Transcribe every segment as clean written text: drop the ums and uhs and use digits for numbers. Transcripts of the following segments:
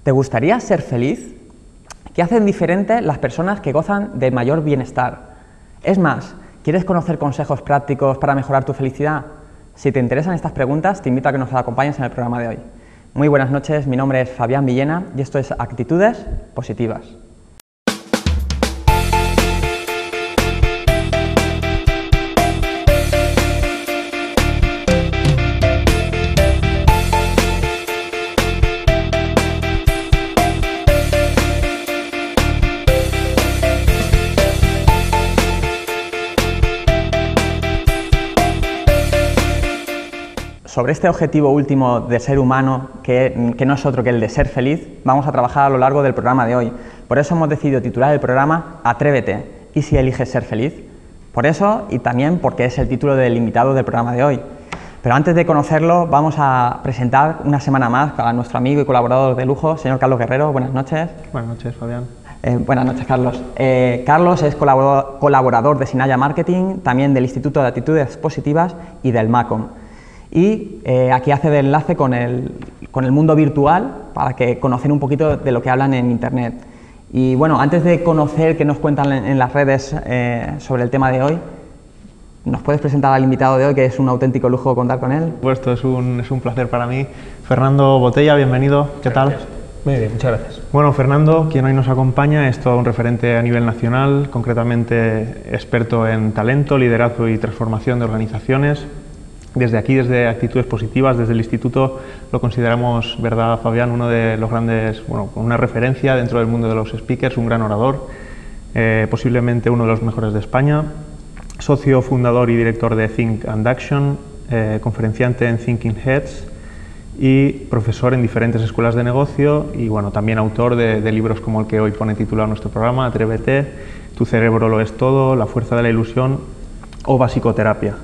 ¿Te gustaría ser feliz? ¿Qué hacen diferente las personas que gozan de mayor bienestar? Es más, ¿quieres conocer consejos prácticos para mejorar tu felicidad? Si te interesan estas preguntas, te invito a que nos acompañes en el programa de hoy. Muy buenas noches, mi nombre es Fabián Villena y esto es Actitudes Positivas. Sobre este objetivo último del ser humano, que no es otro que el de ser feliz, vamos a trabajar a lo largo del programa de hoy. Por eso hemos decidido titular el programa Atrévete, ¿y si eliges ser feliz? Por eso y también porque es el título del invitado del programa de hoy. Pero antes de conocerlo, vamos a presentar una semana más a nuestro amigo y colaborador de lujo, señor Carlos Guerrero. Buenas noches. Buenas noches, Fabián. Buenas noches, Carlos. Carlos es colaborador de Sinaya Marketing, también del Instituto de Actitudes Positivas y del MACOM. Y aquí hace de enlace con el mundo virtual para que conocer un poquito de lo que hablan en Internet. Y bueno, antes de conocer qué nos cuentan en las redes sobre el tema de hoy, ¿nos puedes presentar al invitado de hoy, que es un auténtico lujo contar con él? Por supuesto, es un placer para mí. Fernando Botella, bienvenido. ¿Qué tal? Gracias. Muy bien, muchas gracias. Bueno, Fernando, quien hoy nos acompaña, es todo un referente a nivel nacional, concretamente experto en talento, liderazgo y transformación de organizaciones. Desde aquí, desde Actitudes Positivas, desde el Instituto, lo consideramos, ¿verdad, Fabián?, uno de los grandes, bueno, una referencia dentro del mundo de los speakers, un gran orador, posiblemente uno de los mejores de España, socio fundador y director de Think and Action, conferenciante en Thinking Heads y profesor en diferentes escuelas de negocio y, bueno, también autor de libros como el que hoy pone titulado nuestro programa, Atrévete, Tu cerebro lo es todo, La fuerza de la ilusión o Basicoterapia.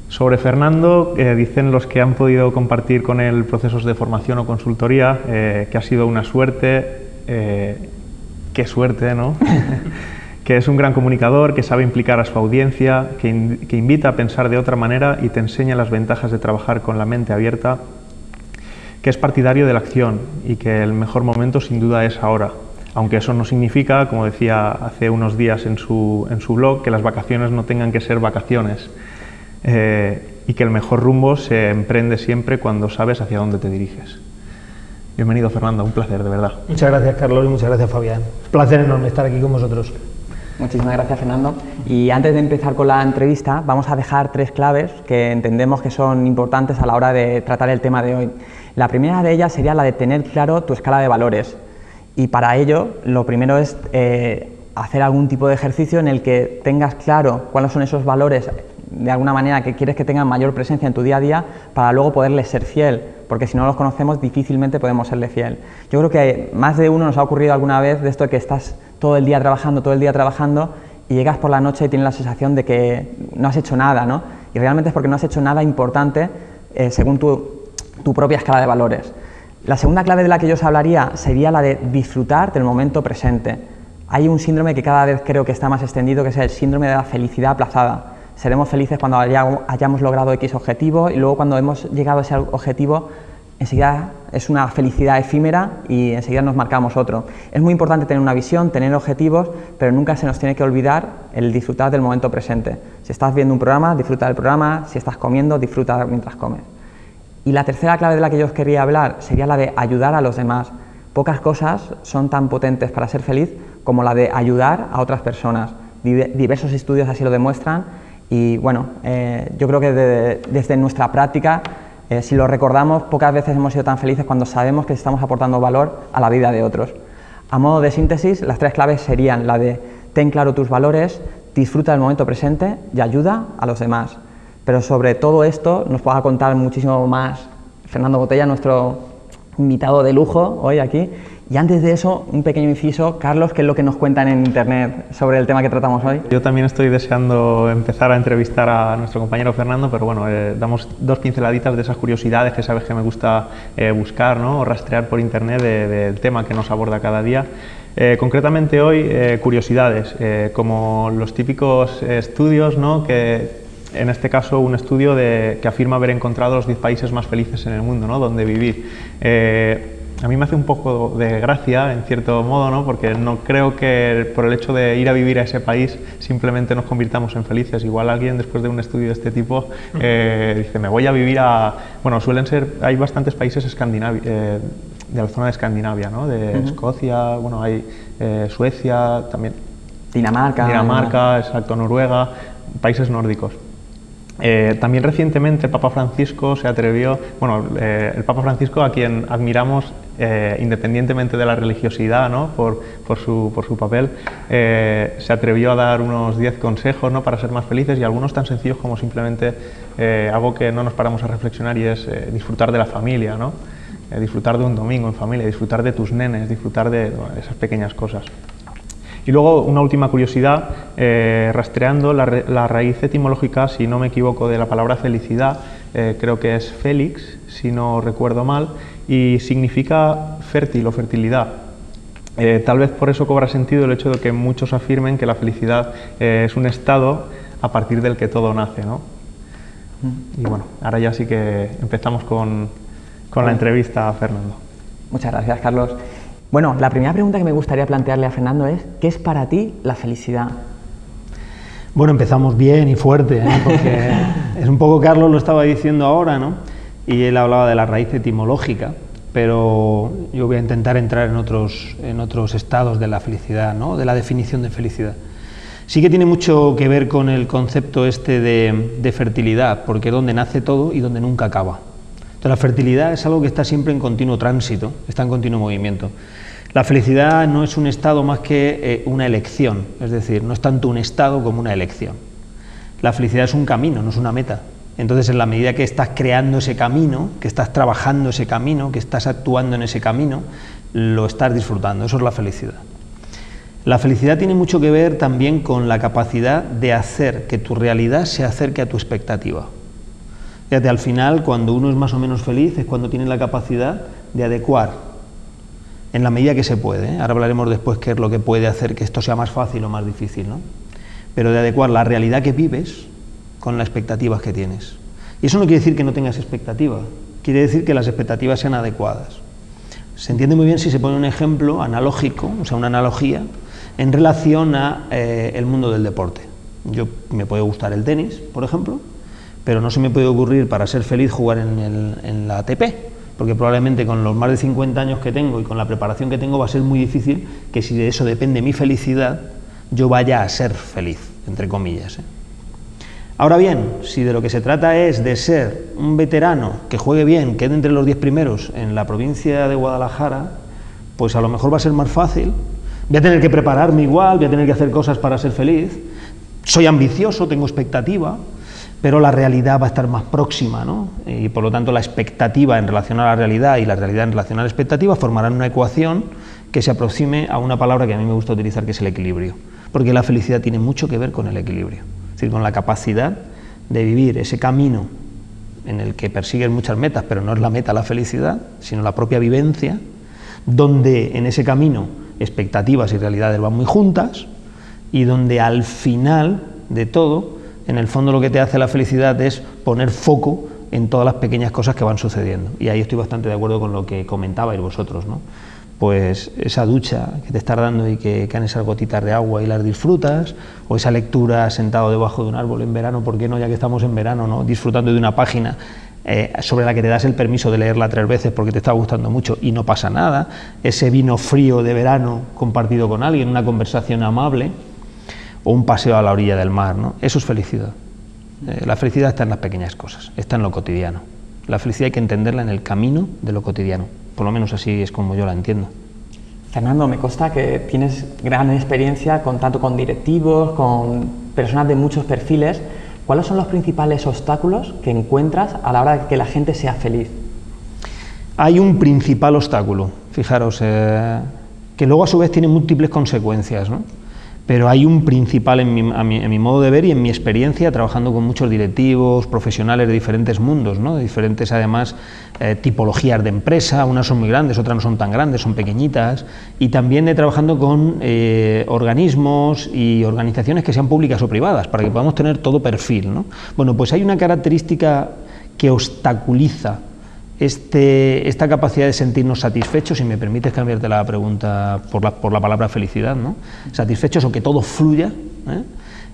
Sobre Fernando, dicen los que han podido compartir con él procesos de formación o consultoría, que ha sido una suerte, qué suerte, ¿no? Que es un gran comunicador, que sabe implicar a su audiencia, que invita a pensar de otra manera y te enseña las ventajas de trabajar con la mente abierta, que es partidario de la acción y que el mejor momento sin duda es ahora. Aunque eso no significa, como decía hace unos días en su blog, que las vacaciones no tengan que ser vacaciones. Y que el mejor rumbo se emprende siempre cuando sabes hacia dónde te diriges. Bienvenido, Fernando, un placer, de verdad. Muchas gracias, Carlos, y muchas gracias, Fabián. Un placer enorme estar aquí con vosotros. Muchísimas gracias, Fernando. Y antes de empezar con la entrevista, vamos a dejar 3 claves que entendemos que son importantes a la hora de tratar el tema de hoy. La primera de ellas sería la de tener claro tu escala de valores. Y para ello, lo primero es hacer algún tipo de ejercicio en el que tengas claro cuáles son esos valores de alguna manera que quieres que tengan mayor presencia en tu día a día para luego poderles ser fiel, porque si no los conocemos difícilmente podemos serle fiel. Yo creo que más de uno nos ha ocurrido alguna vez de esto de que estás todo el día trabajando y llegas por la noche y tienes la sensación de que no has hecho nada, ¿no? Y realmente es porque no has hecho nada importante según tu propia escala de valores. La segunda clave de la que yo os hablaría sería la de disfrutar del momento presente. Hay un síndrome que cada vez creo que está más extendido, que es el síndrome de la felicidad aplazada. Seremos felices cuando hayamos logrado X objetivo y luego cuando hemos llegado a ese objetivo enseguida es una felicidad efímera y enseguida nos marcamos otro. Es muy importante tener una visión, tener objetivos, pero nunca se nos tiene que olvidar el disfrutar del momento presente. Si estás viendo un programa, disfruta del programa, si estás comiendo, disfruta mientras comes. Y la tercera clave de la que yo os quería hablar sería la de ayudar a los demás. Pocas cosas son tan potentes para ser feliz como la de ayudar a otras personas. Diversos estudios así lo demuestran. Y bueno, yo creo que desde nuestra práctica, si lo recordamos, pocas veces hemos sido tan felices cuando sabemos que estamos aportando valor a la vida de otros. A modo de síntesis, las 3 claves serían la de ten claro tus valores, disfruta del momento presente y ayuda a los demás. Pero sobre todo esto nos va a contar muchísimo más Fernando Botella, nuestro invitado de lujo hoy aquí. Y antes de eso, un pequeño inciso. Carlos, ¿qué es lo que nos cuentan en Internet sobre el tema que tratamos hoy? Yo también estoy deseando empezar a entrevistar a nuestro compañero Fernando, pero bueno, damos 2 pinceladitas de esas curiosidades que sabes que me gusta buscar, ¿no? O rastrear por Internet del tema que nos aborda cada día. Concretamente hoy, curiosidades, como los típicos estudios, ¿no? Que en este caso un estudio que afirma haber encontrado los 10 países más felices en el mundo, ¿no? Donde vivir. A mí me hace un poco de gracia, en cierto modo, ¿no? Porque no creo que por el hecho de ir a vivir a ese país simplemente nos convirtamos en felices. Igual alguien después de un estudio de este tipo dice, me voy a vivir a... Bueno, hay bastantes países de la zona de Escandinavia, ¿no? De Escocia, bueno, hay Suecia, también Dinamarca, exacto, Noruega, países nórdicos. También recientemente el Papa Francisco se atrevió, el Papa Francisco, a quien admiramos independientemente de la religiosidad, ¿no? por su papel, se atrevió a dar unos 10 consejos, ¿no? para ser más felices, y algunos tan sencillos como simplemente algo que no nos paramos a reflexionar, y es disfrutar de la familia, ¿no? Disfrutar de un domingo en familia, disfrutar de tus nenes, disfrutar de esas pequeñas cosas. Y luego una última curiosidad, rastreando la raíz etimológica, si no me equivoco, de la palabra felicidad, creo que es Félix, si no recuerdo mal, y significa fértil o fertilidad. Tal vez por eso cobra sentido el hecho de que muchos afirmen que la felicidad es un estado a partir del que todo nace, ¿no? Y bueno, ahora ya sí que empezamos con la entrevista a Fernando. Muchas gracias, Carlos. Bueno, la primera pregunta que me gustaría plantearle a Fernando es, ¿qué es para ti la felicidad? Bueno, empezamos bien y fuerte, porque es un poco, Carlos lo estaba diciendo ahora, ¿no? Y él hablaba de la raíz etimológica, pero yo voy a intentar entrar en otros estados de la felicidad, ¿no? De la definición de felicidad. Sí que tiene mucho que ver con el concepto este de fertilidad, porque es donde nace todo y donde nunca acaba. Entonces, la fertilidad es algo que está siempre en continuo tránsito, está en continuo movimiento. La felicidad no es un estado más que una elección, es decir, no es tanto un estado como una elección. La felicidad es un camino, no es una meta. Entonces, en la medida que estás creando ese camino, que estás trabajando ese camino, que estás actuando en ese camino, lo estás disfrutando. Eso es la felicidad. La felicidad tiene mucho que ver también con la capacidad de hacer que tu realidad se acerque a tu expectativa. Fíjate, al final, cuando uno es más o menos feliz, es cuando tiene la capacidad de adecuar, en la medida que se puede, Ahora hablaremos después qué es lo que puede hacer que esto sea más fácil o más difícil, ¿no? Pero de adecuar la realidad que vives con las expectativas que tienes. Y eso no quiere decir que no tengas expectativas, quiere decir que las expectativas sean adecuadas. Se entiende muy bien si se pone un ejemplo analógico, o sea, una analogía, en relación a el mundo del deporte. Me puede gustar el tenis, por ejemplo, pero no se me puede ocurrir para ser feliz jugar en la ATP, porque probablemente con los más de 50 años que tengo y con la preparación que tengo va a ser muy difícil que, si de eso depende mi felicidad, yo vaya a ser feliz, entre comillas. Ahora bien, si de lo que se trata es de ser un veterano que juegue bien, quede entre los 10 primeros en la provincia de Guadalajara, pues a lo mejor va a ser más fácil. Voy a tener que prepararme igual, voy a tener que hacer cosas para ser feliz. Soy ambicioso, tengo expectativa, pero la realidad va a estar más próxima, ¿no? Y por lo tanto la expectativa en relación a la realidad y la realidad en relación a la expectativa formarán una ecuación que se aproxime a una palabra que a mí me gusta utilizar, que es el equilibrio, porque la felicidad tiene mucho que ver con el equilibrio, es decir, con la capacidad de vivir ese camino en el que persigues muchas metas, pero no es la meta la felicidad, sino la propia vivencia, donde en ese camino expectativas y realidades van muy juntas, y donde al final de todo, en el fondo lo que te hace la felicidad es poner foco en todas las pequeñas cosas que van sucediendo. Y ahí estoy bastante de acuerdo con lo que comentabais vosotros, ¿no? Pues esa ducha que te estás dando y que caen esas gotitas de agua y las disfrutas, o esa lectura sentado debajo de un árbol en verano, ¿por qué no? Ya que estamos en verano, ¿no? Disfrutando de una página sobre la que te das el permiso de leerla 3 veces porque te está gustando mucho y no pasa nada, ese vino frío de verano compartido con alguien, una conversación amable, o un paseo a la orilla del mar, ¿no? Eso es felicidad. La felicidad está en las pequeñas cosas, está en lo cotidiano. La felicidad hay que entenderla en el camino de lo cotidiano, por lo menos así es como yo la entiendo. Fernando, me consta que tienes gran experiencia tanto con directivos, con personas de muchos perfiles. ¿Cuáles son los principales obstáculos que encuentras a la hora de que la gente sea feliz? Hay un principal obstáculo, fijaros, que luego a su vez tiene múltiples consecuencias, ¿no? Pero hay un principal en mi modo de ver y en mi experiencia trabajando con muchos directivos, profesionales de diferentes mundos, ¿no? De diferentes además tipologías de empresa, unas son muy grandes, otras no son tan grandes, son pequeñitas, y también trabajando con organismos y organizaciones que sean públicas o privadas, para que podamos tener todo perfil, ¿no? Bueno, pues hay una característica que obstaculiza esta capacidad de sentirnos satisfechos, si me permites cambiarte la pregunta por la palabra felicidad, ¿no? Satisfechos o que todo fluya,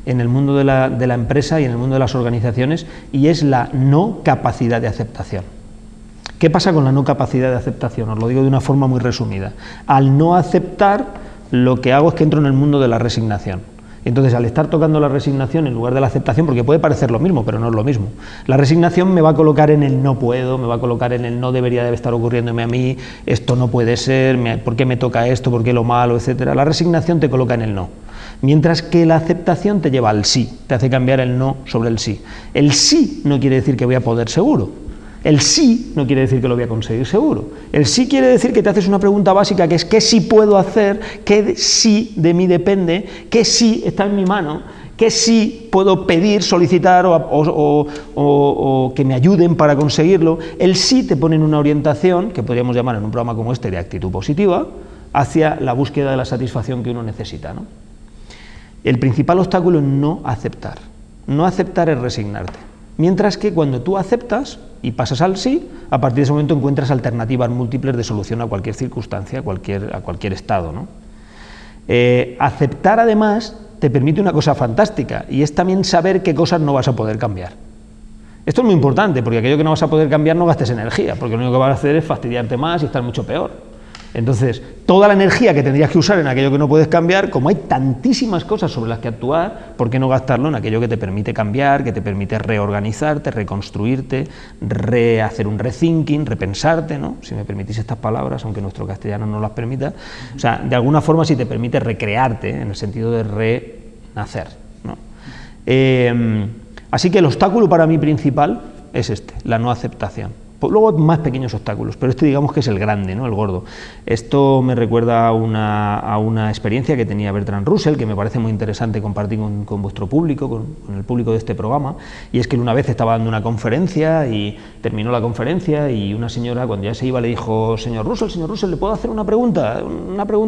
en el mundo de la empresa y en el mundo de las organizaciones, y es la no capacidad de aceptación. ¿Qué pasa con la no capacidad de aceptación? Os lo digo de una forma muy resumida. Al no aceptar, lo que hago es que entro en el mundo de la resignación. Entonces, al estar tocando la resignación en lugar de la aceptación, porque puede parecer lo mismo, pero no es lo mismo, la resignación me va a colocar en el no puedo, me va a colocar en el no debería de estar ocurriéndome a mí, esto no puede ser, ¿por qué me toca esto, por qué lo malo, etcétera? La resignación te coloca en el no, mientras que la aceptación te lleva al sí, te hace cambiar el no sobre el sí. El sí no quiere decir que voy a poder seguro. El sí no quiere decir que lo voy a conseguir seguro. El sí quiere decir que te haces una pregunta básica, que es ¿qué sí puedo hacer? ¿Qué sí de mí depende? ¿Qué sí está en mi mano? ¿Qué sí puedo pedir, solicitar o que me ayuden para conseguirlo? El sí te pone en una orientación, que podríamos llamar en un programa como este de actitud positiva, hacia la búsqueda de la satisfacción que uno necesita, ¿no? El principal obstáculo es no aceptar. No aceptar es resignarte. Mientras que cuando tú aceptas y pasas al sí, a partir de ese momento encuentras alternativas múltiples de solución a cualquier circunstancia, a cualquier estado, ¿no? Aceptar, además, te permite una cosa fantástica, y es también saber qué cosas no vas a poder cambiar. Esto es muy importante, porque aquello que no vas a poder cambiar no gastes energía, porque lo único que vas a hacer es fastidiarte más y estar mucho peor. Entonces, toda la energía que tendrías que usar en aquello que no puedes cambiar, como hay tantísimas cosas sobre las que actuar, ¿por qué no gastarlo en aquello que te permite cambiar, que te permite reorganizarte, reconstruirte, hacer un rethinking, repensarte, ¿no? Si me permitís estas palabras, aunque nuestro castellano no las permita, o sea, de alguna forma sí te permite recrearte, en el sentido de renacer, ¿no? Así que el obstáculo para mí principal es la no aceptación. Luego hay más pequeños obstáculos, pero digamos que es el grande, ¿no? El gordo. Esto me recuerda a una experiencia que tenía Bertrand Russell, que me parece muy interesante compartir con vuestro público, con el público de este programa, y es que una vez estaba dando una conferencia y terminó la conferencia y una señora, cuando ya se iba, le dijo: señor Russell, ¿le puedo hacer una pregunta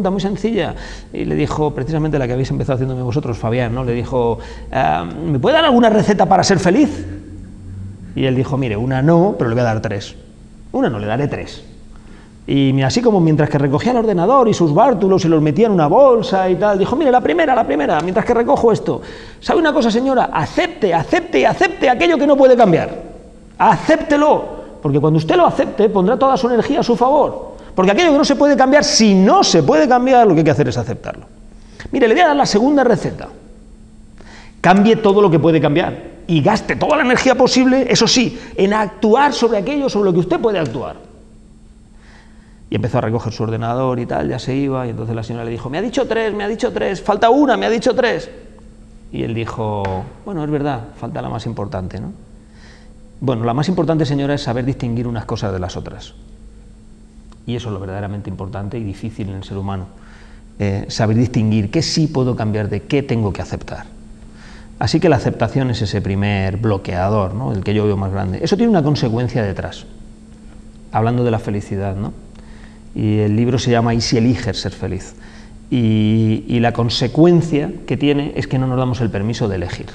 muy sencilla? Y le dijo, precisamente la que habéis empezado haciéndome vosotros, Fabián, ¿no? Le dijo, ¿me puede dar alguna receta para ser feliz? Y él dijo, mire, una no, pero le voy a dar 3. Una no, le daré 3. Y así como mientras que recogía el ordenador y sus bártulos y los metía en una bolsa y tal, dijo, mire, la primera, mientras que recojo esto. ¿Sabe una cosa, señora? Acepte aquello que no puede cambiar. Acéptelo, porque cuando usted lo acepte, pondrá toda su energía a su favor. Porque aquello que no se puede cambiar, si no se puede cambiar, lo que hay que hacer es aceptarlo. Mire, le voy a dar la segunda receta. Cambie todo lo que puede cambiar y gaste toda la energía posible, eso sí, en actuar sobre aquello sobre lo que usted puede actuar. Y empezó a recoger su ordenador y tal, ya se iba, y entonces la señora le dijo, me ha dicho 3, falta una, me ha dicho 3. Y él dijo, bueno, es verdad, falta la más importante, ¿no? Bueno, la más importante, señora, es saber distinguir unas cosas de las otras. Y eso es lo verdaderamente importante y difícil en el ser humano. Saber distinguir qué sí puedo cambiar de qué tengo que aceptar. Así que la aceptación es ese primer bloqueador, ¿no? El que yo veo más grande. Eso tiene una consecuencia detrás, hablando de la felicidad, ¿no? Y el libro se llama ¿Y si eliges ser feliz? Y la consecuencia que tiene es que no nos damos el permiso de elegir.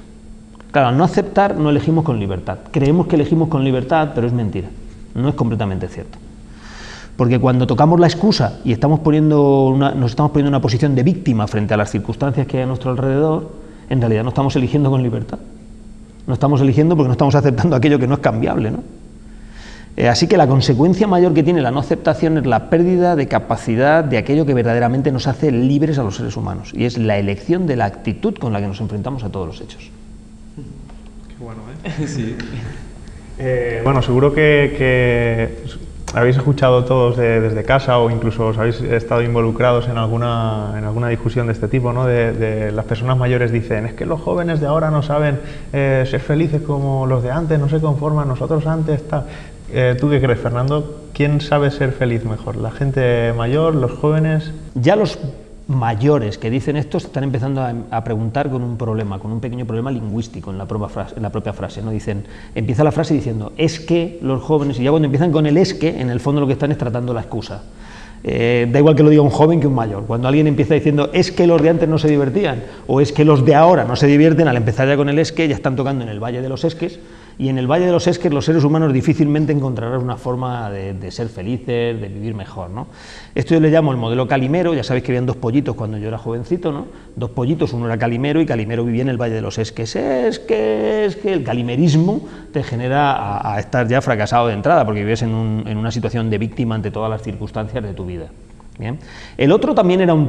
Claro, al no aceptar no elegimos con libertad. Creemos que elegimos con libertad, pero es mentira. No es completamente cierto. Porque cuando tocamos la excusa y nos estamos poniendo en una posición de víctima frente a las circunstancias que hay a nuestro alrededor, en realidad no estamos eligiendo con libertad. No estamos eligiendo porque no estamos aceptando aquello que no es cambiable, ¿no? Así que la consecuencia mayor que tiene la no aceptación es la pérdida de capacidad de aquello que verdaderamente nos hace libres a los seres humanos, y es la elección de la actitud con la que nos enfrentamos a todos los hechos. Qué bueno, ¿eh? Sí. Bueno, seguro que habéis escuchado todos desde casa, o incluso os habéis estado involucrados en alguna discusión de este tipo, ¿no? De las personas mayores dicen, es que los jóvenes de ahora no saben ser felices como los de antes, no se conforman, nosotros antes, tal. ¿Tú qué crees, Fernando? ¿Quién sabe ser feliz mejor? ¿La gente mayor, los jóvenes? Ya los mayores que dicen esto están empezando a preguntar con un pequeño problema lingüístico en la propia frase, ¿no? Empieza la frase diciendo, es que los jóvenes, y ya cuando empiezan con el es que, en el fondo lo que están es tratando la excusa. Da igual que lo diga un joven que un mayor. Cuando alguien empieza diciendo, es que los de antes no se divertían, o es que los de ahora no se divierten, al empezar ya con el es que, ya están tocando en el valle de los esques, Y en el Valle de los Esques los seres humanos difícilmente encontrarán una forma de ser felices, de vivir mejor, ¿no? Esto yo le llamo el modelo calimero. Ya sabéis que habían dos pollitos cuando yo era jovencito, ¿no? Dos pollitos, uno era Calimero y Calimero vivía en el Valle de los Esques. Es que el calimerismo te genera a estar ya fracasado de entrada, porque vives en una situación de víctima ante todas las circunstancias de tu vida. Bien. El otro también era un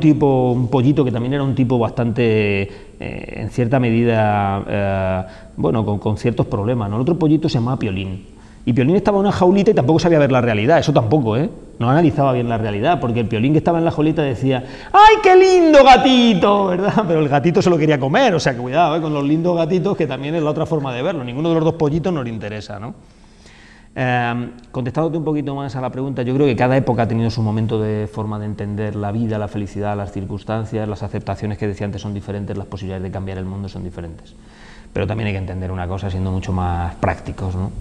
pollito que también era un tipo bastante, en cierta medida, bueno, con ciertos problemas, ¿no? El otro pollito se llamaba Piolín, y Piolín estaba en una jaulita y tampoco sabía ver la realidad, eso tampoco, no analizaba bien la realidad, porque el Piolín que estaba en la jaulita decía, ¡ay, qué lindo gatito!, ¿verdad? Pero el gatito se lo quería comer, o sea, que cuidado, con los lindos gatitos, que también es la otra forma de verlo, ninguno de los dos pollitos nos interesa, ¿no? Contestándote un poquito más a la pregunta, yo creo que cada época ha tenido su momento de forma de entender la vida, la felicidad, las circunstancias, las aceptaciones que decía antes son diferentes, las posibilidades de cambiar el mundo son diferentes. Pero también hay que entender una cosa siendo mucho más prácticos, ¿no?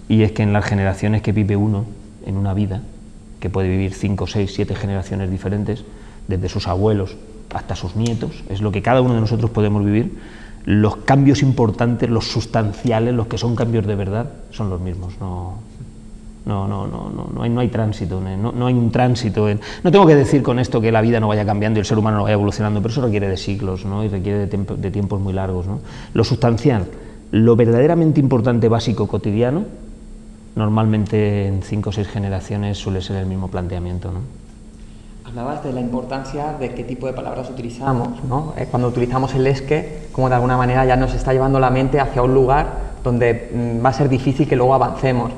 Y es que en las generaciones que vive uno en una vida, que puede vivir 5, 6, 7 generaciones diferentes, desde sus abuelos hasta sus nietos, es lo que cada uno de nosotros podemos vivir. Los cambios importantes, los sustanciales, los que son cambios de verdad, son los mismos. No hay tránsito, no hay un tránsito. No tengo que decir con esto que la vida no vaya cambiando y el ser humano no vaya evolucionando, pero eso requiere de siglos, ¿no? Y requiere de tiempos muy largos, ¿no? Lo sustancial, lo verdaderamente importante, básico, cotidiano, normalmente en 5 o 6 generaciones suele ser el mismo planteamiento, ¿no? Hablabas de la importancia de qué tipo de palabras utilizamos, ¿no? Cuando utilizamos el esque, como de alguna manera ya nos está llevando la mente hacia un lugar donde va a ser difícil que luego avancemos.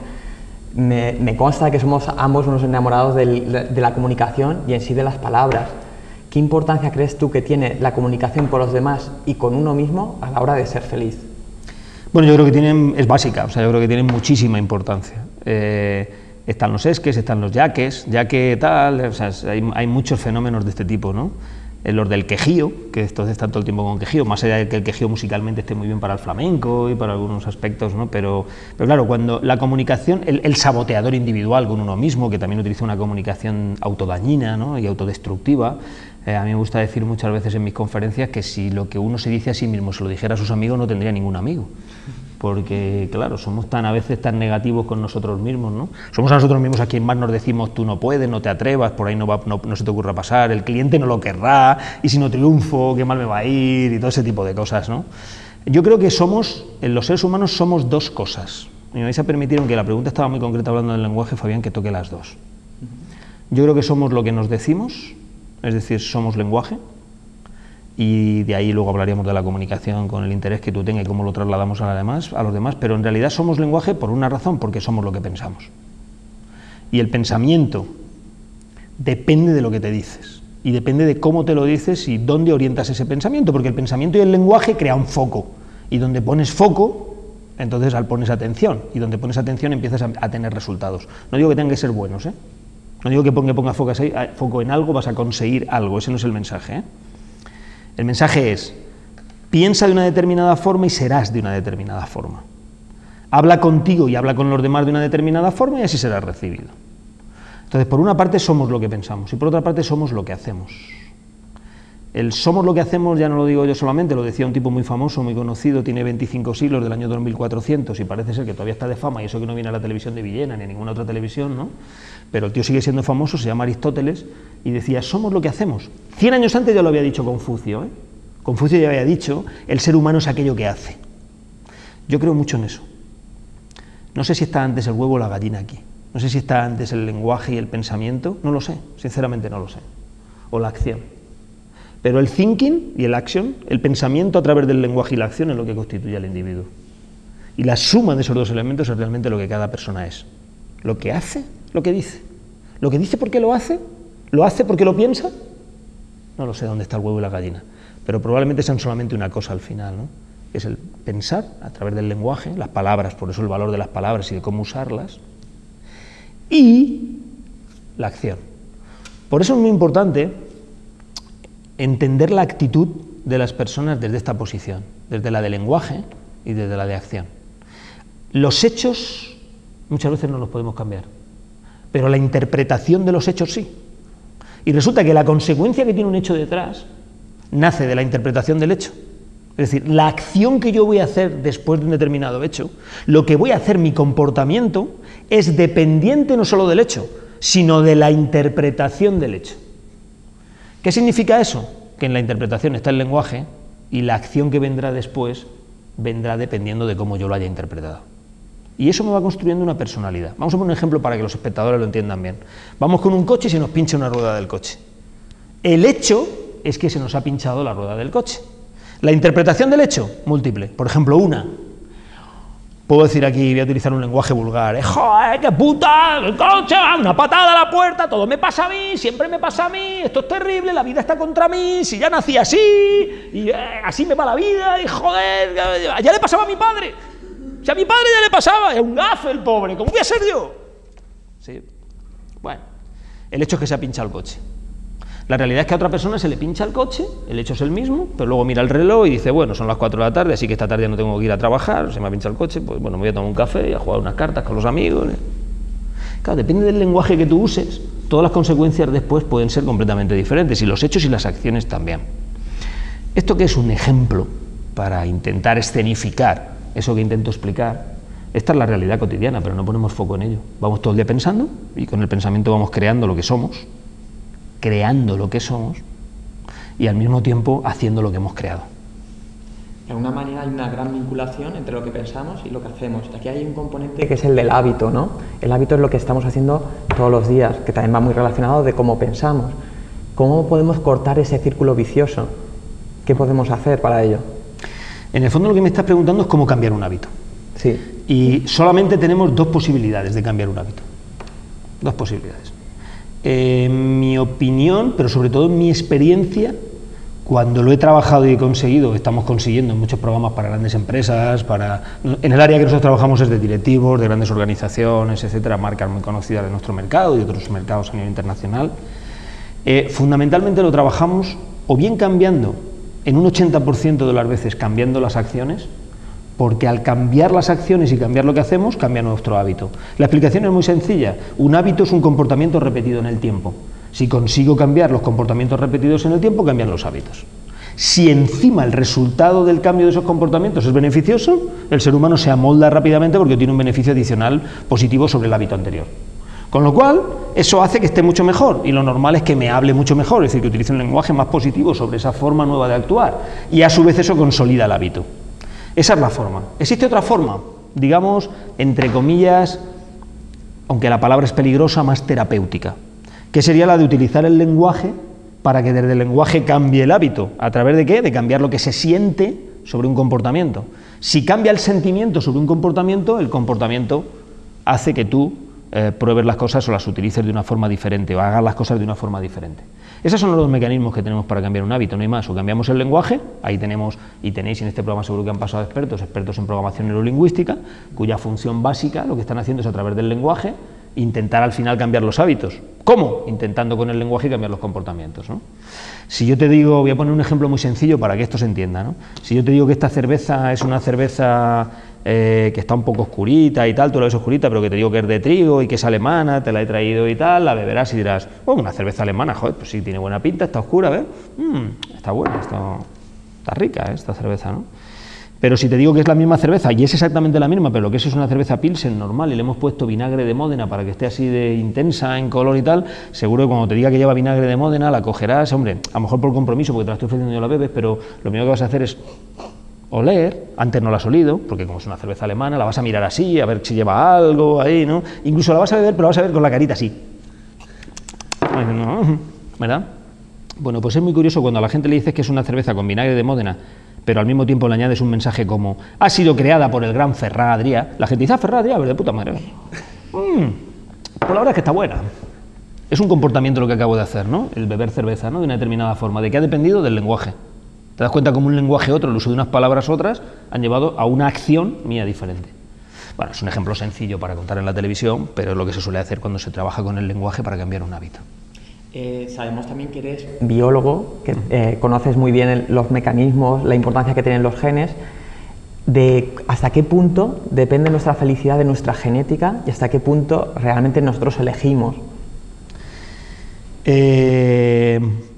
Me consta que somos ambos unos enamorados de la comunicación y en sí de las palabras. ¿Qué importancia crees tú que tiene la comunicación con los demás y con uno mismo a la hora de ser feliz? Bueno, yo creo que es básica, o sea, yo creo que tienen muchísima importancia. Están los esques, están los yaques, yaque tal, o sea, hay muchos fenómenos de este tipo, ¿no? Los del quejío, que estos están todo el tiempo con quejío, más allá de que el quejío musicalmente esté muy bien para el flamenco y para algunos aspectos, ¿no? Pero claro, cuando la comunicación, el saboteador individual con uno mismo, que también utiliza una comunicación autodañina, ¿no? Y autodestructiva, a mí me gusta decir muchas veces en mis conferencias que si lo que uno se dice a sí mismo se lo dijera a sus amigos no tendría ningún amigo. Porque, claro, somos a veces tan negativos con nosotros mismos, ¿no? Somos a nosotros mismos a quien más nos decimos tú no puedes, no te atrevas, por ahí no se te ocurra pasar, el cliente no lo querrá, y si no triunfo, qué mal me va a ir, y todo ese tipo de cosas, ¿no? Yo creo que los seres humanos somos dos cosas. Y me vais a permitir, aunque la pregunta estaba muy concreta hablando del lenguaje, Fabián, que toque las dos. Yo creo que somos lo que nos decimos, es decir, somos lenguaje, y de ahí luego hablaríamos de la comunicación con el interés que tú tengas y cómo lo trasladamos a los demás, pero en realidad somos lenguaje por una razón, porque somos lo que pensamos. Y el pensamiento depende de lo que te dices, y depende de cómo te lo dices y dónde orientas ese pensamiento, porque el pensamiento y el lenguaje crean foco, y donde pones foco, entonces pones atención, y donde pones atención empiezas a tener resultados. No digo que tengan que ser buenos, no digo que ponga foco en algo, vas a conseguir algo, ese no es el mensaje, El mensaje es, piensa de una determinada forma y serás de una determinada forma. Habla contigo y habla con los demás de una determinada forma y así serás recibido. Entonces, por una parte somos lo que pensamos y por otra parte somos lo que hacemos. El somos lo que hacemos ya no lo digo yo solamente, lo decía un tipo muy famoso, muy conocido, tiene 25 siglos, del año 2400, y parece ser que todavía está de fama, y eso que no viene a la televisión de Villena ni a ninguna otra televisión, ¿no? Pero el tío sigue siendo famoso, se llama Aristóteles, y decía, somos lo que hacemos. 100 años antes ya lo había dicho Confucio, Confucio ya había dicho, el ser humano es aquello que hace. Yo creo mucho en eso. No sé si está antes el huevo o la gallina aquí, no sé si está antes el lenguaje y el pensamiento, no lo sé, sinceramente no lo sé, o la acción. Pero el thinking y el action, el pensamiento a través del lenguaje y la acción es lo que constituye al individuo. Y la suma de esos dos elementos es realmente lo que cada persona es. Lo que hace, lo que dice. Lo que dice porque lo hace porque lo piensa. No lo sé dónde está el huevo y la gallina, pero probablemente sean solamente una cosa al final, ¿no? Es el pensar a través del lenguaje, las palabras, por eso el valor de las palabras y de cómo usarlas, y la acción. Por eso es muy importante entender la actitud de las personas desde esta posición, desde la de lenguaje y desde la de acción. Los hechos muchas veces no los podemos cambiar, pero la interpretación de los hechos sí. Y resulta que la consecuencia que tiene un hecho detrás nace de la interpretación del hecho. Es decir, la acción que yo voy a hacer después de un determinado hecho, lo que voy a hacer, mi comportamiento, es dependiente no solo del hecho, sino de la interpretación del hecho. ¿Qué significa eso? Que en la interpretación está el lenguaje y la acción que vendrá después vendrá dependiendo de cómo yo lo haya interpretado. Y eso me va construyendo una personalidad. Vamos a poner un ejemplo para que los espectadores lo entiendan bien. Vamos con un coche y se nos pincha una rueda del coche. El hecho es que se nos ha pinchado la rueda del coche. La interpretación del hecho, múltiple. Por ejemplo, una. Puedo decir aquí, voy a utilizar un lenguaje vulgar. ¡Joder, qué puta! ¡El coche! ¡Una patada a la puerta! Todo me pasa a mí, siempre me pasa a mí. Esto es terrible, la vida está contra mí. Si ya nací así, y así me va la vida, y joder, ya le pasaba a mi padre. Si a mi padre ya le pasaba, es un gafe el pobre, ¿cómo voy a ser yo? Sí. Bueno, el hecho es que se ha pinchado el coche. La realidad es que a otra persona se le pincha el coche, el hecho es el mismo, pero luego mira el reloj y dice, bueno, son las 4 de la tarde, así que esta tarde ya no tengo que ir a trabajar, se me ha pinchado el coche, pues bueno, me voy a tomar un café y a jugar unas cartas con los amigos. Claro, depende del lenguaje que tú uses, todas las consecuencias después pueden ser completamente diferentes, y los hechos y las acciones también. Esto que es un ejemplo para intentar escenificar eso que intento explicar, esta es la realidad cotidiana, pero no ponemos foco en ello. Vamos todo el día pensando, y con el pensamiento vamos creando lo que somos, y al mismo tiempo haciendo lo que hemos creado. De alguna manera hay una gran vinculación entre lo que pensamos y lo que hacemos. Aquí hay un componente que es el del hábito, ¿no? El hábito es lo que estamos haciendo todos los días, que también va muy relacionado de cómo pensamos. ¿Cómo podemos cortar ese círculo vicioso? ¿Qué podemos hacer para ello? En el fondo lo que me estás preguntando es cómo cambiar un hábito. Sí. Y solamente tenemos dos posibilidades de cambiar un hábito. Dos posibilidades. En mi opinión, pero sobre todo en mi experiencia, cuando lo he trabajado y he conseguido, estamos consiguiendo en muchos programas para grandes empresas, en el área que nosotros trabajamos es de directivos, de grandes organizaciones, etcétera, marcas muy conocidas de nuestro mercado y de otros mercados a nivel internacional, fundamentalmente lo trabajamos o bien cambiando, en un 80% de las veces cambiando las acciones, porque al cambiar las acciones y cambiar lo que hacemos, cambia nuestro hábito. La explicación es muy sencilla. Un hábito es un comportamiento repetido en el tiempo. Si consigo cambiar los comportamientos repetidos en el tiempo, cambian los hábitos. Si encima el resultado del cambio de esos comportamientos es beneficioso, el ser humano se amolda rápidamente porque tiene un beneficio adicional positivo sobre el hábito anterior. Con lo cual, eso hace que esté mucho mejor, y lo normal es que me hable mucho mejor, es decir, que utilice un lenguaje más positivo sobre esa forma nueva de actuar, y a su vez eso consolida el hábito. Esa es la forma. ¿Existe otra forma? Digamos, entre comillas, aunque la palabra es peligrosa, más terapéutica, que sería la de utilizar el lenguaje para que desde el lenguaje cambie el hábito. ¿A través de qué? De cambiar lo que se siente sobre un comportamiento. Si cambia el sentimiento sobre un comportamiento, el comportamiento hace que tú pruebes las cosas o las utilices de una forma diferente o hagas las cosas de una forma diferente. Esos son los mecanismos que tenemos para cambiar un hábito, no hay más. O cambiamos el lenguaje, ahí tenemos, y tenéis en este programa seguro que han pasado expertos en programación neurolingüística, cuya función básica, lo que están haciendo es a través del lenguaje, intentar al final cambiar los hábitos. ¿Cómo? Intentando con el lenguaje cambiar los comportamientos, ¿no? Si yo te digo, voy a poner un ejemplo muy sencillo para que esto se entienda, ¿no? Si yo te digo que esta cerveza es una cerveza que está un poco oscurita y tal, tú la ves oscurita, pero que te digo que es de trigo y que es alemana, te la he traído y tal, la beberás y dirás, oh, una cerveza alemana, joder, pues sí, tiene buena pinta, está oscura, ¿ves? Está buena, está rica esta cerveza, ¿no? Pero si te digo que es la misma cerveza, y es exactamente la misma, pero lo que es una cerveza Pilsen normal, y le hemos puesto vinagre de Módena para que esté así de intensa en color y tal, seguro que cuando te diga que lleva vinagre de Módena, la cogerás, hombre, a lo mejor por compromiso, porque te la estoy ofreciendo y no la bebes, pero lo primero que vas a hacer es oler, antes no la has olido, porque como es una cerveza alemana, la vas a mirar así, a ver si lleva algo ahí, ¿no? Incluso la vas a beber, pero la vas a ver con la carita así. ¿Verdad? Bueno, pues es muy curioso cuando a la gente le dices que es una cerveza con vinagre de Módena, pero al mismo tiempo le añades un mensaje como ha sido creada por el gran Ferran Adrià, la gente dice, Ferran Adrià, de puta madre. Pues la verdad es que está buena. Es un comportamiento lo que acabo de hacer, ¿no? El beber cerveza, ¿no? De una determinada forma. ¿De qué ha dependido? Del lenguaje. ¿Te das cuenta cómo un lenguaje otro, el uso de unas palabras otras, han llevado a una acción mía diferente? Bueno, es un ejemplo sencillo para contar en la televisión, pero es lo que se suele hacer cuando se trabaja con el lenguaje para cambiar un hábito. Sabemos también que eres biólogo, que conoces muy bien los mecanismos, la importancia que tienen los genes, de hasta qué punto depende nuestra felicidad de nuestra genética y hasta qué punto realmente nosotros elegimos.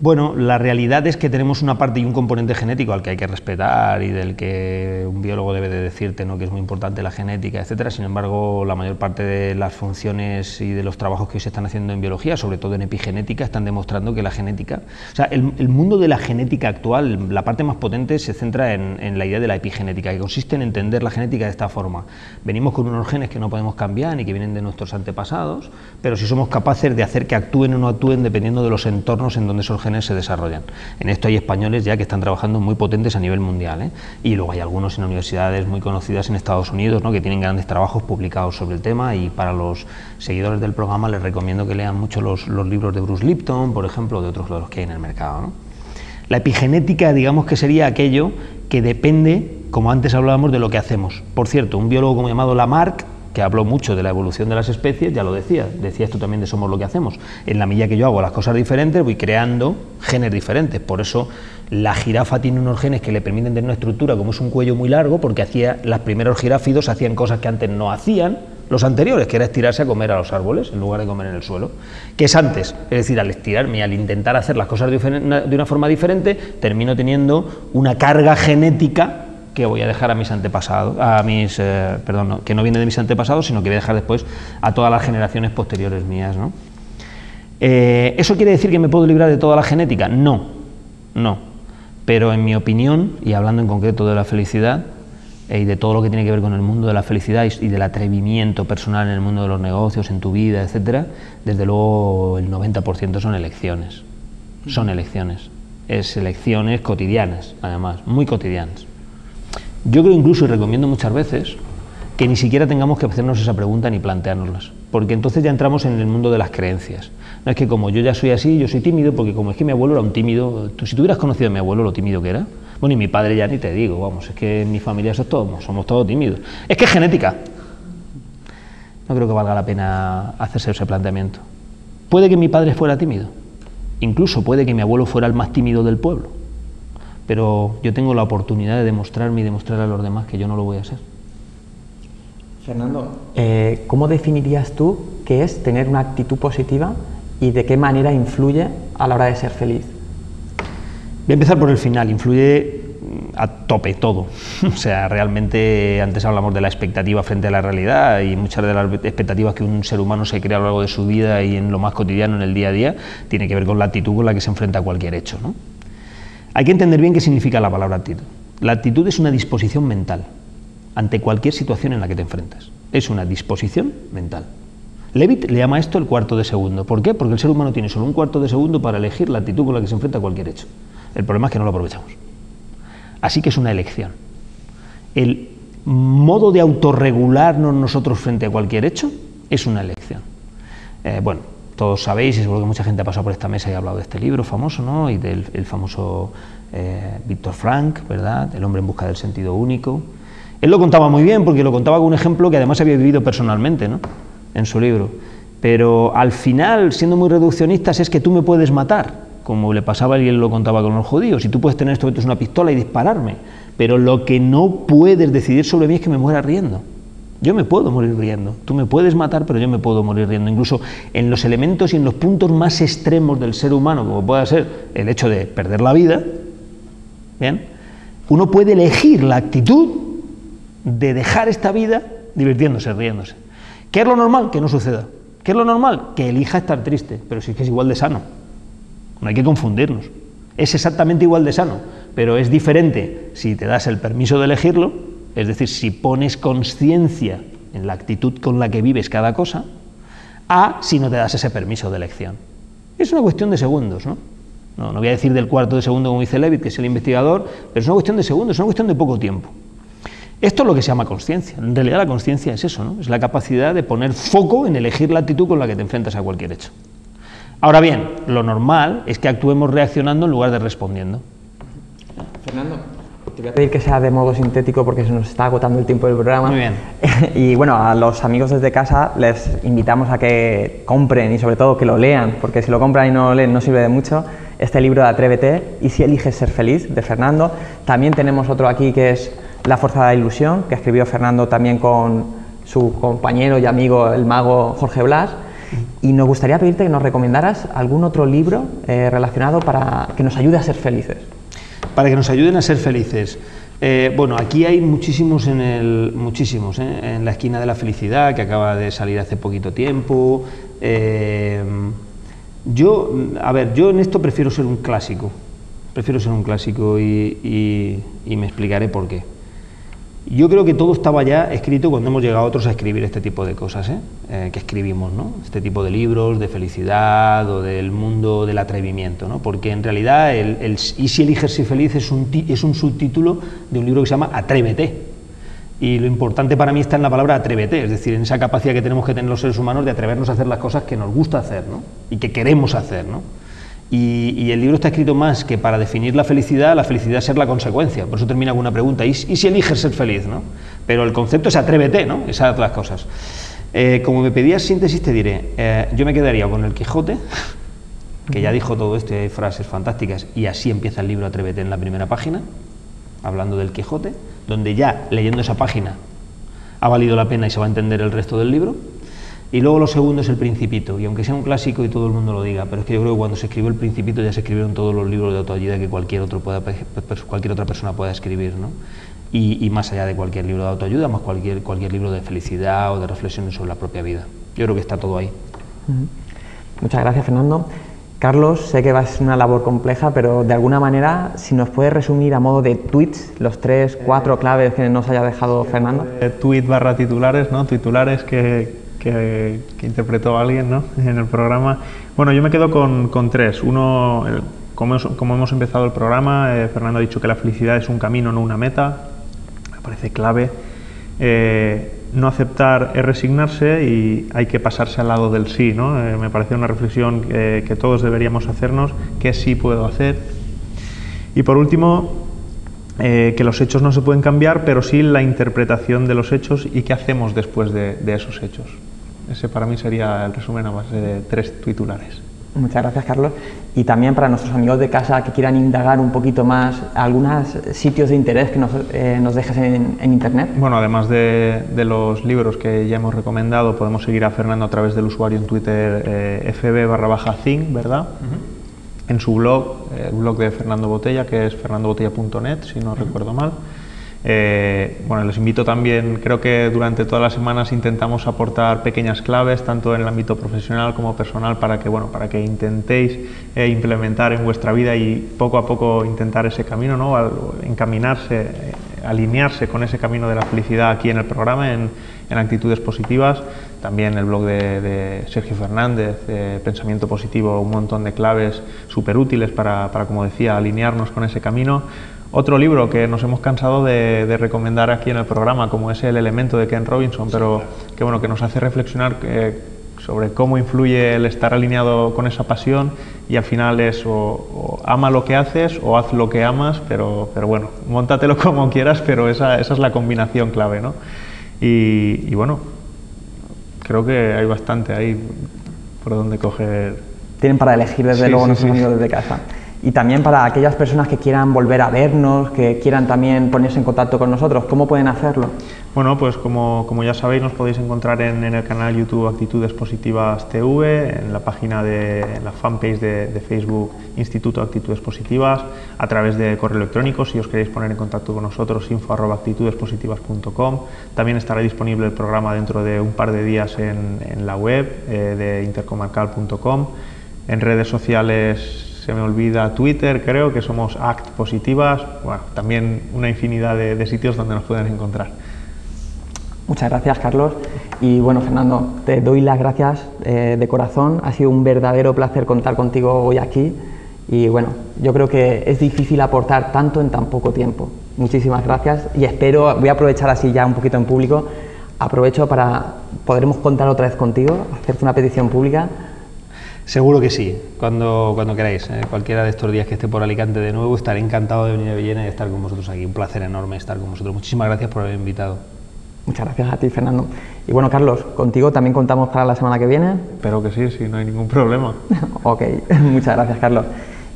Bueno, la realidad es que tenemos una parte y un componente genético al que hay que respetar y del que un biólogo debe de decirte, ¿no?, que es muy importante la genética, etcétera. Sin embargo, la mayor parte de las funciones y de los trabajos que hoy se están haciendo en biología, sobre todo en epigenética, están demostrando que la genética, o sea, el mundo de la genética actual, la parte más potente se centra en la idea de la epigenética, que consiste en entender la genética de esta forma. Venimos con unos genes que no podemos cambiar ni que vienen de nuestros antepasados, pero si somos capaces de hacer que actúen o no actúen dependiendo de los entornos en donde esos genes se desarrollan. En esto hay españoles ya que están trabajando muy potentes a nivel mundial, ¿eh? Y luego hay algunos en universidades muy conocidas en Estados Unidos, ¿no?, que tienen grandes trabajos publicados sobre el tema, y para los seguidores del programa les recomiendo que lean mucho los libros de Bruce Lipton, por ejemplo, de otros de los que hay en el mercado, ¿no? La epigenética, digamos que sería aquello que depende, como antes hablábamos, de lo que hacemos. Por cierto, un biólogo como llamado Lamarck, que habló mucho de la evolución de las especies, ya lo decía esto también de somos lo que hacemos. En la medida que yo hago las cosas diferentes, voy creando genes diferentes. Por eso la jirafa tiene unos genes que le permiten tener una estructura, como es un cuello muy largo, porque los primeros giráfidos hacían cosas que antes no hacían los anteriores, que era estirarse a comer a los árboles en lugar de comer en el suelo. ¿Qué es antes? Es decir, al estirarme, al intentar hacer las cosas de una forma diferente, termino teniendo una carga genética que voy a dejar a mis antepasados, que no viene de mis antepasados, sino que voy a dejar después a todas las generaciones posteriores mías, ¿no? ¿Eso quiere decir que me puedo librar de toda la genética? No, pero en mi opinión, y hablando en concreto de la felicidad, y de todo lo que tiene que ver con el mundo de la felicidad y del atrevimiento personal en el mundo de los negocios, en tu vida, etcétera, desde luego el 90% son elecciones, es elecciones cotidianas, además, muy cotidianas. Yo creo incluso, y recomiendo muchas veces, que ni siquiera tengamos que hacernos esa pregunta ni planteárnoslas, porque entonces ya entramos en el mundo de las creencias. No es que como yo ya soy así, yo soy tímido, porque como es que mi abuelo era un tímido, si tú hubieras conocido a mi abuelo lo tímido que era, bueno, y mi padre ya ni te digo, vamos, es que en mi familia somos todos tímidos. Es que es genética. No creo que valga la pena hacerse ese planteamiento. Puede que mi padre fuera tímido, incluso puede que mi abuelo fuera el más tímido del pueblo, pero yo tengo la oportunidad de demostrarme y demostrar a los demás que yo no lo voy a ser. Fernando, ¿cómo definirías tú qué es tener una actitud positiva y de qué manera influye a la hora de ser feliz? Voy a empezar por el final. Influye a tope todo. O sea, realmente antes hablamos de la expectativa frente a la realidad, y muchas de las expectativas que un ser humano se crea a lo largo de su vida y en lo más cotidiano, en el día a día, tiene que ver con la actitud con la que se enfrenta a cualquier hecho, ¿no? Hay que entender bien qué significa la palabra actitud. La actitud es una disposición mental ante cualquier situación en la que te enfrentas. Es una disposición mental. Levitt le llama esto el cuarto de segundo. ¿Por qué? Porque el ser humano tiene solo un cuarto de segundo para elegir la actitud con la que se enfrenta a cualquier hecho. El problema es que no lo aprovechamos. Así que es una elección. El modo de autorregularnos nosotros frente a cualquier hecho es una elección. Bueno, todos sabéis, y seguro que mucha gente ha pasado por esta mesa y ha hablado de este libro famoso, ¿no? Y del famoso Viktor Frankl, ¿verdad? El hombre en busca del sentido único. Él lo contaba muy bien, porque lo contaba con un ejemplo que además había vivido personalmente, ¿no?, en su libro. Pero al final, siendo muy reduccionistas, es que tú me puedes matar, como le pasaba y él lo contaba con los judíos, y tú puedes tener esto, es una pistola y dispararme, pero lo que no puedes decidir sobre mí es que me muera riendo. Yo me puedo morir riendo, tú me puedes matar, pero yo me puedo morir riendo. Incluso en los elementos y en los puntos más extremos del ser humano, como pueda ser el hecho de perder la vida, ¿bien?, uno puede elegir la actitud de dejar esta vida divirtiéndose, riéndose. ¿Qué es lo normal? Que no suceda. ¿Qué es lo normal? Que elija estar triste, pero sí que es igual de sano. No hay que confundirnos. Es exactamente igual de sano, pero es diferente si te das el permiso de elegirlo, es decir, si pones conciencia en la actitud con la que vives cada cosa, a si no te das ese permiso de elección. Es una cuestión de segundos, ¿no? No voy a decir del cuarto de segundo como dice Levitt, que es el investigador, pero es una cuestión de segundos, es una cuestión de poco tiempo. Esto es lo que se llama consciencia. En realidad la consciencia es eso, ¿no? Es la capacidad de poner foco en elegir la actitud con la que te enfrentas a cualquier hecho. Ahora bien, lo normal es que actuemos reaccionando en lugar de respondiendo. Fernando, te voy a pedir que sea de modo sintético porque se nos está agotando el tiempo del programa. Muy bien. Y bueno, a los amigos desde casa les invitamos a que compren y sobre todo que lo lean, porque si lo compran y no lo leen no sirve de mucho, este libro de Atrévete y si eliges ser feliz, de Fernando. También tenemos otro aquí que es La fuerza de la ilusión, que escribió Fernando también con su compañero y amigo el mago Jorge Blas. Y nos gustaría pedirte que nos recomendaras algún otro libro relacionado para que nos ayude a ser felices. Para que nos ayuden a ser felices. Bueno, aquí hay muchísimos en la esquina de la felicidad, que acaba de salir hace poquito tiempo. Yo en esto prefiero ser un clásico. Y me explicaré por qué. Yo creo que todo estaba ya escrito cuando hemos llegado otros a escribir este tipo de cosas, que escribimos, ¿no? Este tipo de libros de felicidad o del mundo del atrevimiento, ¿no? Porque en realidad ¿Y si eliges ser feliz? Es un subtítulo de un libro que se llama Atrévete. Y lo importante para mí está en la palabra atrévete, es decir, en esa capacidad que tenemos que tener los seres humanos de atrevernos a hacer las cosas que nos gusta hacer, ¿no? Y que queremos hacer, ¿no? Y el libro está escrito más que para definir la felicidad es ser la consecuencia. Por eso termina con una pregunta: ¿y si eliges ser feliz? ¿No? Pero el concepto es atrévete, ¿no? Esas las cosas. Como me pedías síntesis, te diré, yo me quedaría con el Quijote, que ya dijo todo esto y hay frases fantásticas, y así empieza el libro Atrévete en la primera página, hablando del Quijote, donde ya leyendo esa página ha valido la pena y se va a entender el resto del libro. Y luego lo segundo es El Principito, y aunque sea un clásico y todo el mundo lo diga, pero es que yo creo que cuando se escribió El Principito ya se escribieron todos los libros de autoayuda que cualquier otra persona pueda escribir, ¿no? Y más allá de cualquier libro de autoayuda, más cualquier libro de felicidad o de reflexiones sobre la propia vida. Yo creo que está todo ahí. Muchas gracias, Fernando. Carlos, sé que va a ser una labor compleja, pero de alguna manera, si nos puedes resumir a modo de tweets los 3, 4 claves que nos haya dejado Fernando. Tweet / titulares, ¿no? Titulares que interpretó alguien, ¿no? En el programa. Bueno, yo me quedo con 3. Uno, como hemos empezado el programa, Fernando ha dicho que la felicidad es un camino, no una meta. Me parece clave. No aceptar es resignarse y hay que pasarse al lado del sí, ¿no? Me parece una reflexión que todos deberíamos hacernos, qué sí puedo hacer. Y por último, que los hechos no se pueden cambiar, pero sí la interpretación de los hechos y qué hacemos después de esos hechos. Ese para mí sería el resumen a base de 3 titulares. Muchas gracias, Carlos. Y también para nuestros amigos de casa que quieran indagar un poquito más, algunos sitios de interés que nos dejes en Internet. Bueno, además de los libros que ya hemos recomendado, podemos seguir a Fernando a través del usuario en Twitter fb_think, ¿verdad? En su blog, el blog de Fernando Botella, que es fernandobotella.net, si no recuerdo mal. Bueno, les invito también, creo que durante todas las semanas intentamos aportar pequeñas claves, tanto en el ámbito profesional como personal, para que intentéis implementar en vuestra vida y poco a poco intentar ese camino, ¿no? Encaminarse, alinearse con ese camino de la felicidad aquí en el programa, en Actitudes Positivas. También el blog de Sergio Fernández, Pensamiento Positivo, un montón de claves súper útiles para, como decía, alinearnos con ese camino. Otro libro que nos hemos cansado de recomendar aquí en el programa, como es El Elemento de Ken Robinson, pero que nos hace reflexionar sobre cómo influye el estar alineado con esa pasión, y al final es o ama lo que haces o haz lo que amas, pero bueno, móntatelo como quieras, pero esa es la combinación clave, ¿no? Y bueno, creo que hay bastante ahí por donde coger. Tienen para elegir desde luego nuestros amigos desde casa. Y también para aquellas personas que quieran volver a vernos, que quieran también ponerse en contacto con nosotros, ¿cómo pueden hacerlo? Bueno, pues como ya sabéis, nos podéis encontrar en el canal YouTube Actitudes Positivas TV, en la página en la fanpage de Facebook Instituto Actitudes Positivas, a través de correo electrónico, si os queréis poner en contacto con nosotros, info@actitudespositivas.com. También estará disponible el programa dentro de un par de días en la web de intercomarcal.com. En redes sociales se me olvida Twitter, creo que somos Act Positivas. Bueno, también una infinidad de sitios donde nos pueden encontrar. Muchas gracias, Carlos. Y bueno, Fernando, te doy las gracias de corazón. Ha sido un verdadero placer contar contigo hoy aquí. Y bueno, yo creo que es difícil aportar tanto en tan poco tiempo. Muchísimas gracias y espero, voy a aprovechar así ya un poquito en público, aprovecho para, podremos contar otra vez contigo, hacerte una petición pública. Seguro que sí, cuando queráis. Cualquiera de estos días que esté por Alicante de nuevo, estaré encantado de venir a Villena y de estar con vosotros aquí. Un placer enorme estar con vosotros. Muchísimas gracias por haber invitado. Muchas gracias a ti, Fernando. Y bueno, Carlos, contigo también contamos para la semana que viene. Espero que sí, no hay ningún problema. Ok, muchas gracias, Carlos.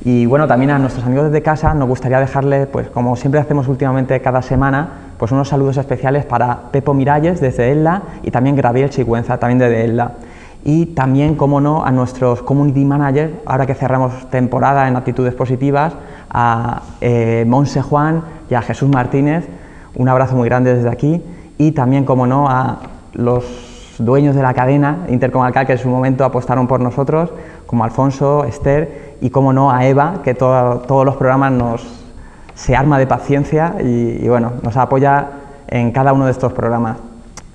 Y bueno, también a nuestros amigos desde casa nos gustaría dejarle, pues como siempre hacemos últimamente cada semana, pues unos saludos especiales para Pepo Miralles desde Elda y también Gabriel Sigüenza también desde Elda. y también, como no, a nuestros community managers, ahora que cerramos temporada en Actitudes Positivas, a Monse Juan y a Jesús Martínez. Un abrazo muy grande desde aquí, y también, como no, a los dueños de la cadena Intercomarcal, que en su momento apostaron por nosotros, como Alfonso, Esther, y como no, a Eva, que todos los programas se arma de paciencia y bueno, nos apoya en cada uno de estos programas.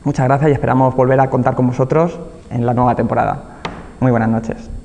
Muchas gracias y esperamos volver a contar con vosotros en la nueva temporada. Muy buenas noches.